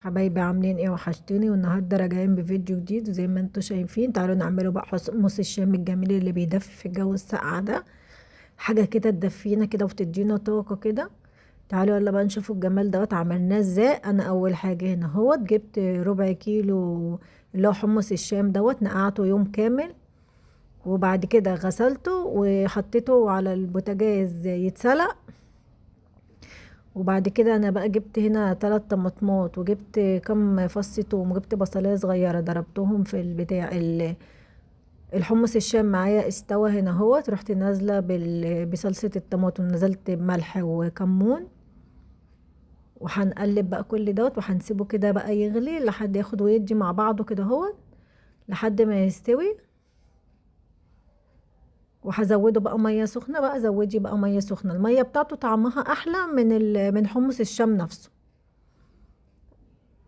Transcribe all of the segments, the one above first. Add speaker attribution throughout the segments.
Speaker 1: حبايبي عاملين ايه؟ وحشتوني. والنهارده راجعين بفيديو جديد، وزي ما انتوا شايفين تعالوا نعمله بقى حمص الشام الجميل اللي بيدفي في الجو الساقع ده. حاجه كده تدفينا كده وتدينا طاقه كده. تعالوا يلا بقى نشوفوا الجمال دوت عملناه ازاي. انا اول حاجه هنا اهوت جبت ربع كيلو اللي هو حمص الشام دوت، نقعته يوم كامل، وبعد كده غسلته وحطيته على البوتاجاز يتسلق. وبعد كده انا بقى جبت هنا 3 طماطمات، وجبت كم فص توم، وجبت بصلايه صغيره ضربتهم في البتاع الحمص الشام معايا استوى هنا اهوت. رحت نازله بصلصه الطماطم، نزلت بملح وكمون، وهنقلب بقى كل دوت وهنسيبه كده بقى يغلي لحد ياخد ويدي مع بعضه كده اهوت لحد ما يستوي. وهزوده بقى ميه سخنه، بقى زودي بقى ميه سخنه، الميه بتاعته طعمها احلى من حمص الشام نفسه.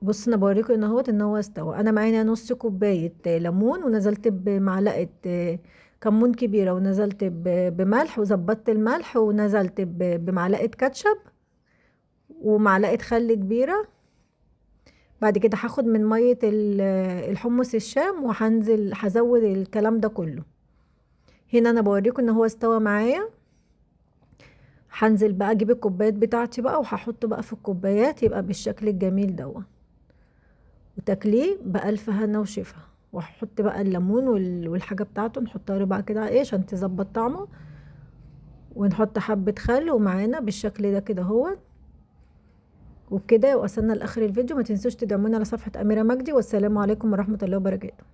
Speaker 1: بص انا بوريكم ان هو استوى. انا معايا نص كوبايه ليمون، ونزلت بمعلقه كمون كبيره، ونزلت بملح، وظبطت الملح، ونزلت بمعلقه كاتشب ومعلقه خل كبيره. بعد كده هاخد من ميه الحمص الشام، وهنزل هزود الكلام ده كله. هنا انا بوريكم ان هو استوى معايا. هنزل بقى اجيب الكوبايات بتاعتي بقى، وهحطه بقى في الكوبايات يبقى بالشكل الجميل دوت، وتاكليه بألف هنا وشفا. وهحط بقى الليمون والحاجة بتاعته نحطها له بقى كده ايه عشان تظبط طعمه، ونحط حبة خل ومعانا بالشكل ده كده اهو. وبكده وصلنا لاخر الفيديو. ما تنسوش تدعمونا على صفحة أميرة مجدي، والسلام عليكم ورحمة الله وبركاته.